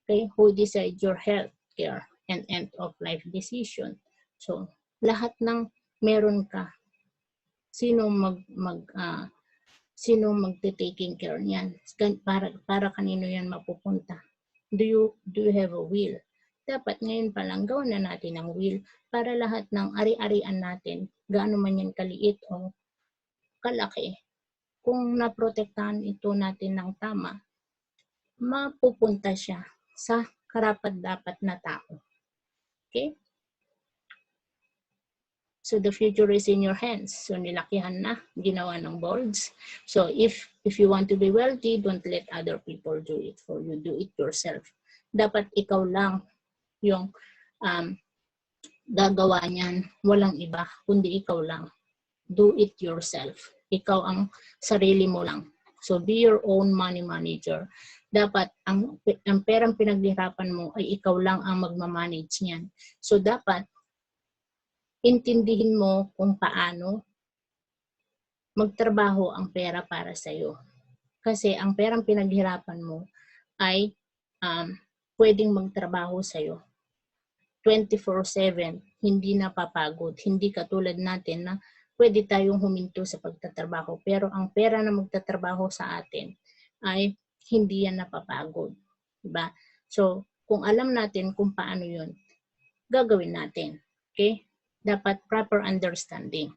Okay? Who decide your health care and end of life decision? So, lahat ng meron ka, sino magte-taking care niyan? Para kanino yan mapupunta? Do you have a will? Dapat ngayon pa lang gawin na natin ang will para lahat ng ari-arian natin, gaano man yan kaliit o kalaki, kung naprotektahan ito natin ng tama, mapupunta siya sa karapat-dapat na tao. Okay? So the future is in your hands. So nilakihan na, ginawa ng boards. So if you want to be wealthy, don't let other people do it for you. Do it yourself. Dapat ikaw lang yung gagawa niyan. Walang iba, kundi ikaw lang. Do it yourself. Ikaw ang sarili mo lang. So be your own money manager. Dapat ang perang pinaghirapan mo ay ikaw lang ang magmamanage niyan. So dapat intindihin mo kung paano magtrabaho ang pera para sa iyo. Kasi ang perang pinaghirapan mo ay pwedeng magtrabaho sa iyo 24/7, hindi napapagod. Hindi katulad natin na pwede tayong huminto sa pagtatrabaho. Pero ang pera na magtatrabaho sa atin ay hindi yan napapagod. Diba? So, kung alam natin kung paano yun, gagawin natin. Okay? Dapat proper understanding.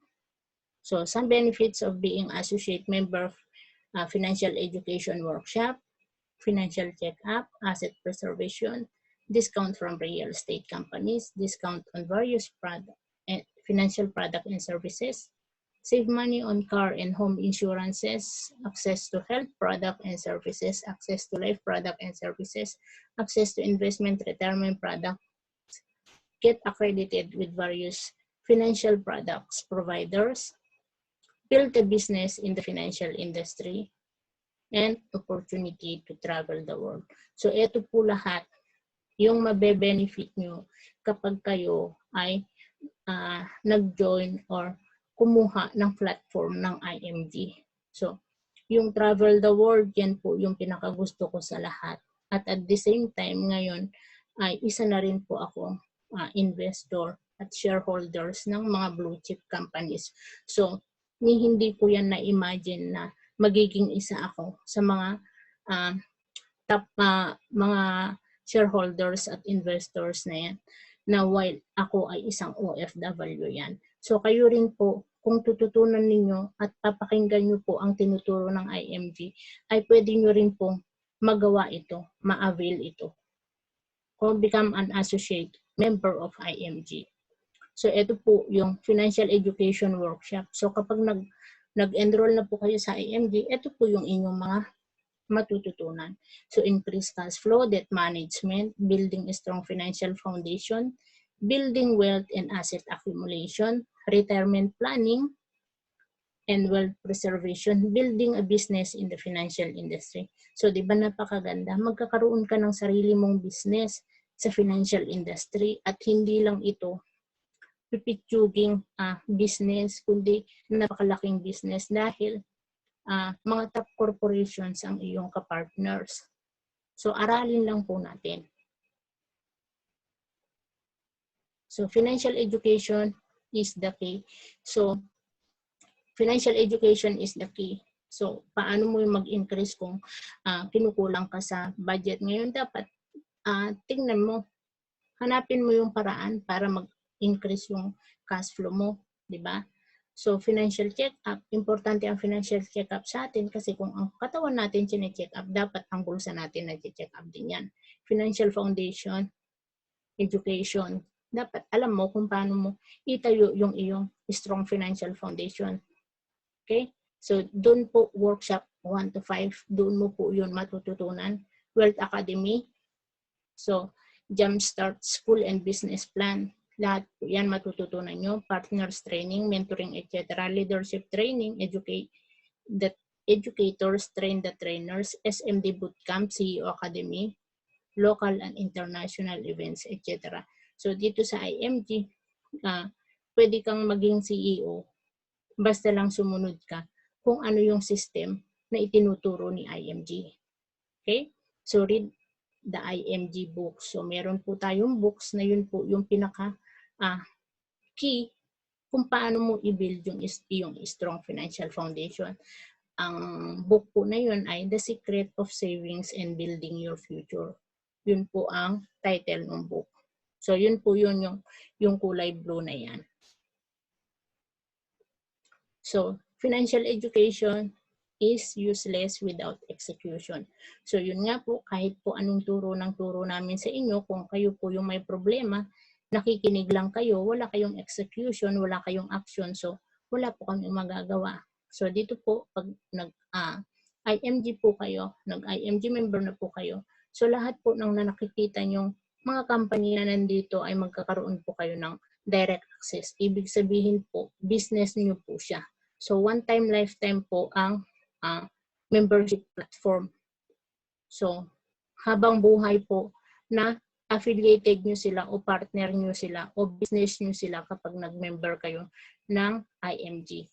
So, some benefits of being associate member of financial education workshop, financial check-up, asset preservation, discount from real estate companies, discount on various financial product and services, save money on car and home insurances, access to health product and services, access to life product and services, access to investment retirement product, get accredited with various financial products providers, build a business in the financial industry, and opportunity to travel the world. So ito po lahat yung mabe-benefit nyo kapag kayo ay nag-join or kumuha ng platform ng IMG. So yung travel the world, yan po yung pinakagusto ko sa lahat. At the same time, ngayon ay isa na rin po ako investor at shareholders ng mga blue chip companies. So, hindi ko yan na-imagine na magiging isa ako sa mga top mga shareholders at investors na yan, na while ako ay isang OFW yan. So, kayo rin po, kung tututunan ninyo at papakinggan nyo po ang tinuturo ng IMG, ay pwede nyo rin po magawa ito, ma-avail ito. Or become an associate member of IMG. So, ito po yung financial education workshop. So, kapag nag-enroll na po kayo sa IMG, ito po yung inyong mga matututunan. So, increase cash flow, debt management, building a strong financial foundation, building wealth and asset accumulation, retirement planning, and wealth preservation, building a business in the financial industry. So, di ba napakaganda? Magkakaroon ka ng sarili mong business sa financial industry at hindi lang ito pipitsuging business, kundi napakalaking business dahil mga top corporations ang iyong kapartners. So, aralin lang po natin. So, financial education is the key. So, financial education is the key. So, paano mo mag-increase kung kinukulang ka sa budget ngayon? Dapat tingnan mo, hanapin mo yung paraan para mag-increase yung cash flow mo, di ba? So, financial check-up, importante ang financial check-up sa atin kasi kung ang katawan natin chine-check up, dapat ang bulsa natin na-check up din yan. Financial foundation, education, dapat alam mo kung paano mo itayo yung iyong strong financial foundation. Okay? So, doon po workshop 1 to 5, doon mo po yun matututunan. Wealth Academy, so, Jumpstart School and Business Plan, lahat po yan matututunan nyo. Partners training, mentoring, etc. Leadership training, educators, train the trainers, SMD Bootcamp, CEO Academy, local and international events, etc. So, dito sa IMG, pwede kang maging CEO basta lang sumunod ka kung ano yung system na itinuturo ni IMG. Okay? So, read the IMG books. So, meron po tayong books na yun po yung pinaka key kung paano mo i-build yung strong financial foundation. Ang book po na yun ay The Secret of Savings and Building Your Future. Yun po ang title ng book. So, yun po yun yung kulay blue na yan. So, financial education is useless without execution. So yun nga po, kahit po anong turo namin sa inyo, kung kayo po yung may problema, nakikinig lang kayo, wala kayong execution, wala kayong action, so wala po kami magagawa. So dito po, pag IMG po kayo, nag-IMG member na po kayo, so lahat po ng nakikita nyong mga company na nandito ay magkakaroon po kayo ng direct access. Ibig sabihin po, business niyo po siya. So one time, lifetime po ang membership platform. So habang buhay po na affiliated nyo sila o partner nyo sila o business nyo sila kapag nag-member kayo ng IMG.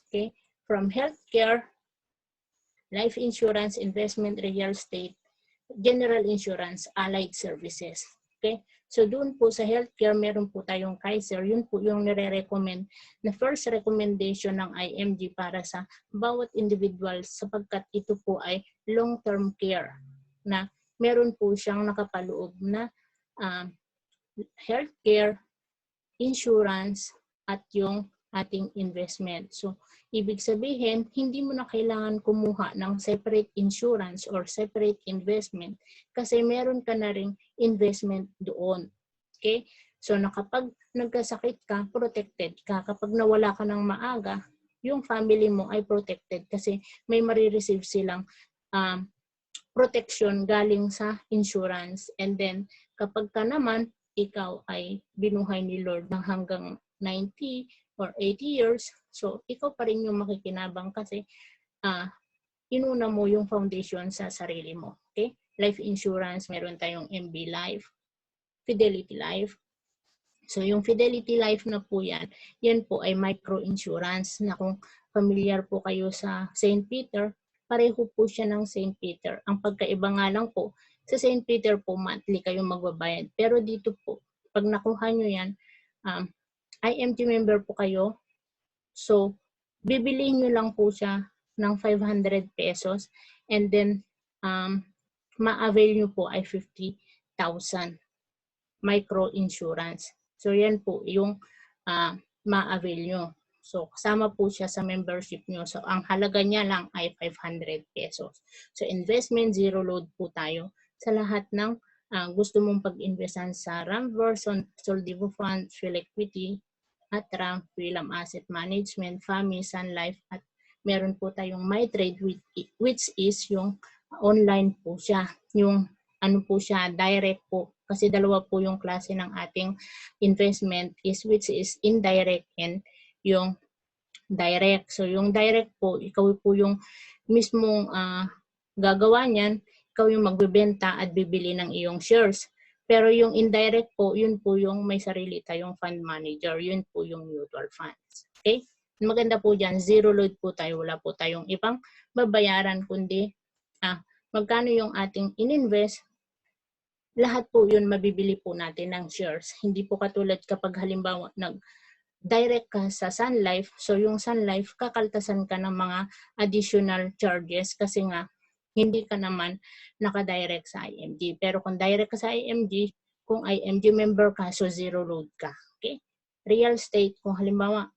Okay? From healthcare, life insurance, investment, real estate, general insurance, allied services. Okay? So doon po sa healthcare, meron po tayong Kaiser. Yun po yung nire-recommend na first recommendation ng IMG para sa bawat individual sapagkat ito po ay long-term care na meron po siyang nakapaloob na healthcare, insurance, at yung ating investment. So, ibig sabihin, hindi mo na kailangan kumuha ng separate insurance or separate investment kasi meron ka na ring investment doon. Okay? So, kapag nagkasakit ka, protected ka. Kapag nawala ka ng maaga, yung family mo ay protected kasi may marireceive silang protection galing sa insurance. And then, kapag ka naman, ikaw ay binuhay ni Lord ng hanggang 90 or 80 years, so ikaw pa rin yung makikinabang kasi inuna mo yung foundation sa sarili mo. Okay? Life insurance, meron tayong MB Life, Fidelity Life. So yung Fidelity Life na po yan po ay micro-insurance na kung familiar po kayo sa St. Peter, pareho po siya ng St. Peter. Ang pagkaiba nga lang po, sa St. Peter po monthly kayo magbabayad. Pero dito po, pag nakuha nyo yan, IMG member po kayo, so bibiliin nyo lang po siya ng 500 pesos and then ma-avail nyo po ay 50,000 micro-insurance. So yan po yung ma-avail nyo. So kasama po siya sa membership nyo. So ang halaga niya lang ay 500 pesos. So investment, zero load po tayo sa lahat ng gusto mong pag-investan sa Ramverson, Soldivo Fund, Phil Equity, at RAM, Philam Asset Management, FAMI, Sun Life, at meron po tayong MyTrade which is yung online po siya. Yung ano po siya, direct po. Kasi dalawa po yung klase ng ating investment which is indirect and yung direct. So yung direct po, ikaw po yung mismong gagawa niyan, ikaw yung magbebenta at bibili ng iyong shares. Pero yung indirect po, yun po yung may sarili tayong fund manager. Yun po yung mutual funds. Okay? Maganda po dyan, zero load po tayo. Wala po tayong ibang babayaran kundi magkano yung ating ininvest, lahat po yun mabibili po natin ng shares. Hindi po katulad kapag halimbawa direct ka sa Sun Life, so yung Sun Life, kakaltasan ka ng mga additional charges kasi nga hindi ka naman naka-direct sa IMG. Pero kung direct ka sa IMG, kung IMG member ka, so zero load ka. Okay? Real estate, kung halimbawa,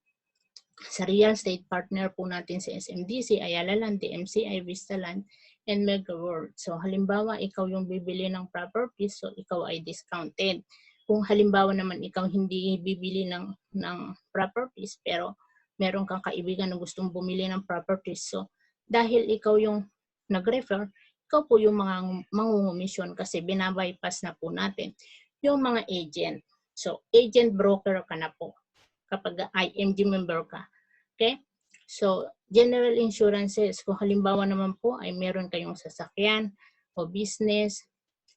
sa real estate partner po natin si SMDC, Ayala Land, DMCI, Vista Land, and Mega World. So halimbawa, ikaw yung bibili ng properties, so ikaw ay discounted. Kung halimbawa naman ikaw hindi bibili ng properties, pero meron kang kaibigan na gustong bumili ng properties, so dahil ikaw yung nag-refer, ikaw po yung mga mangungumisyon kasi binabypass na po natin yung mga agent. So, agent broker ka na po kapag IMG member ka. Okay? So, general insurances, kung halimbawa naman po ay meron kayong sasakyan o business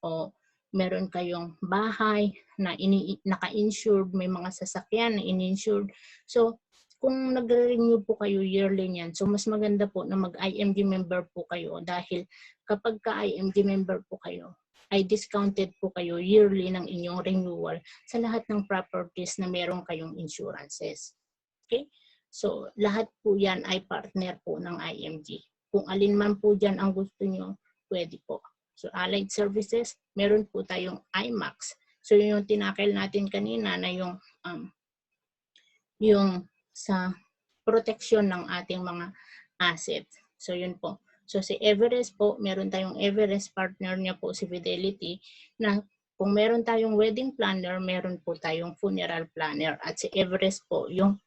o meron kayong bahay na naka-insured, may mga sasakyan na in-insured. So, kung nagre-renew po kayo yearly niyan, so mas maganda po na mag-IMG member po kayo dahil kapag ka-IMG member po kayo, ay discounted po kayo yearly ng inyong renewal sa lahat ng properties na meron kayong insurances. Okay? So, lahat po yan ay partner po ng IMG. Kung alin man po dyan ang gusto nyo, pwede po. So, allied services, meron po tayong IMAX. So, yung tinakil natin kanina na yung sa proteksyon ng ating mga asset. So yun po. So si Everest po, meron tayong Everest, partner niya po si Fidelity, na kung meron tayong wedding planner, meron po tayong funeral planner. At si Everest po yung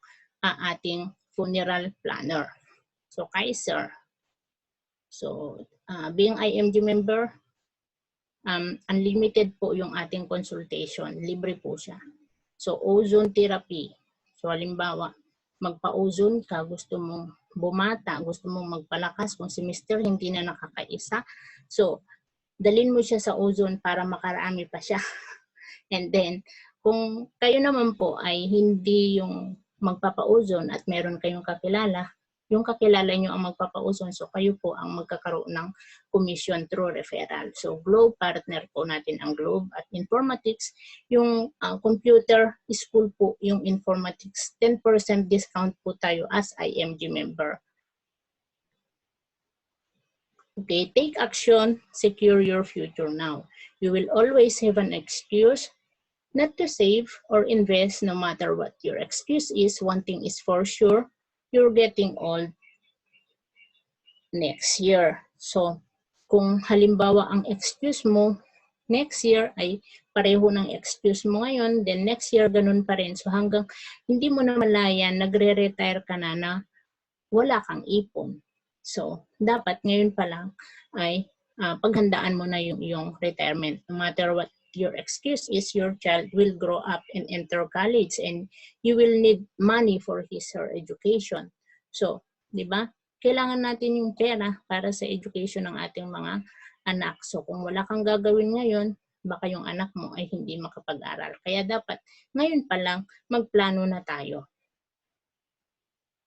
ating funeral planner. So Kaiser. So being IMG member, unlimited po yung ating consultation. Libre po siya. So ozone therapy. So halimbawa, magpa-ozone ka, gusto mong bumata, gusto mong magpalakas, kung si Mr. hindi na nakakaisa. So dalhin mo siya sa ozone para makarami pa siya. And then, kung kayo naman po ay hindi yung magpapa-ozone at meron kayong kakilala, yung kakilala nyo ang magpapa-ozone, so kayo po ang magkakaroon ng commission through referral. So Globe, partner po natin ang Globe. At Informatics, yung computer school po, yung Informatics, 10% discount po tayo as IMG member. Okay, take action, secure your future now. You will always have an excuse not to save or invest, no matter what your excuse is. One thing is for sure, you're getting old next year. So, kung halimbawa ang excuse mo next year ay pareho ng excuse mo ngayon, then next year ganun pa rin. So, hanggang hindi mo na malayan, nagre-retire ka na wala kang ipon. So, dapat ngayon pa lang ay paghandaan mo na yung iyong retirement. No matter what your excuse is, your child will grow up and enter college and you will need money for his or education. So, di ba? Kailangan natin yung pera para sa education ng ating mga anak. So, kung wala kang gagawin ngayon, baka yung anak mo ay hindi makapag-aral. Kaya dapat ngayon pa lang magplano na tayo.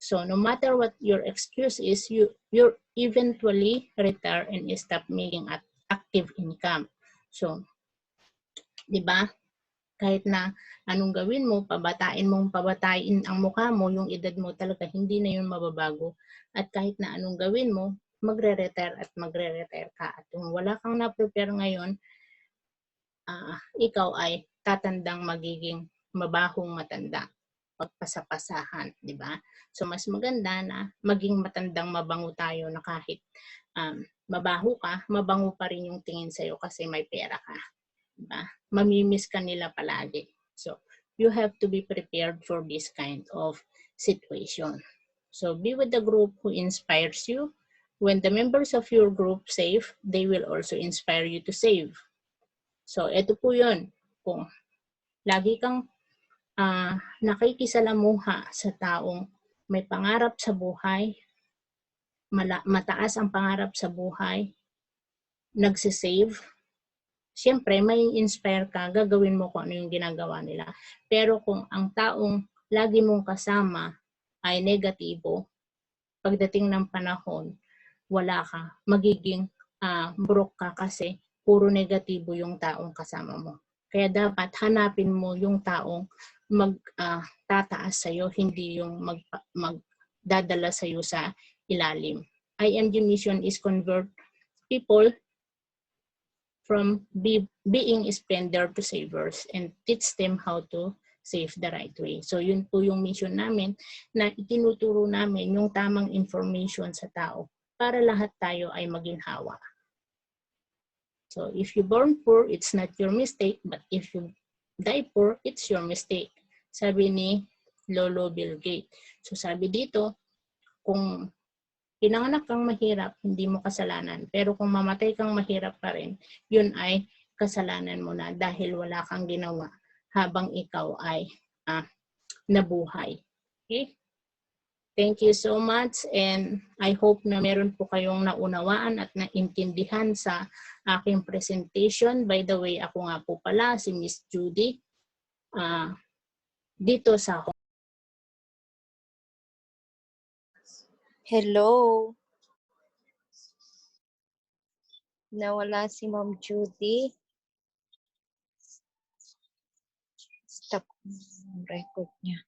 So no matter what your excuse is, you're eventually retire and stop making active income. So, di ba? Kahit na anong gawin mo, pabatain ang mukha mo, yung edad mo talaga hindi na yun mababago. At kahit na anong gawin mo, magre-retire at magre-retire ka. At kung wala kang na-prepare ngayon, ikaw ay tatandang magiging mabahong matanda. Pagpasapasahan, di ba? So mas maganda na maging matandang mabango tayo na kahit mabaho ka, mabango pa rin yung tingin sa'yo kasi may pera ka. Di ba? Mamimiss ka nila palagi. So you have to be prepared for this kind of situation. So be with the group who inspires you. When the members of your group save, they will also inspire you to save. So ito po yun. Kung lagi kang nakikisalamuha sa taong may pangarap sa buhay, mataas ang pangarap sa buhay, nagsisave, siyempre may inspire ka, gagawin mo kung ano yung ginagawa nila. Pero kung ang taong lagi mong kasama ay negatibo, pagdating ng panahon, wala ka, magiging broke ka kasi puro negatibo yung taong kasama mo. Kaya dapat hanapin mo yung taong magtataas sa'yo, hindi yung magdadala sa'yo sa ilalim. IMG mission is convert people from being spender to savers and teach them how to save the right way. So yun po yung mission namin, na itinuturo namin yung tamang information sa tao para lahat tayo ay maginhawa. So if you born poor, it's not your mistake, but if you die poor, it's your mistake. Sabi ni Lolo Bill Gates. So sabi dito, kung pinanganak kang mahirap, hindi mo kasalanan. Pero kung mamatay kang mahirap pa rin, yun ay kasalanan mo na dahil wala kang ginawa habang ikaw ay nabuhay. Okay? Thank you so much and I hope na meron po kayong naunawaan at naintindihan sa aking presentation. By the way, ako nga po pala si Miss Judy. Dito sa Hello. Nawala si Ma'am Judy. Stop ang record niya.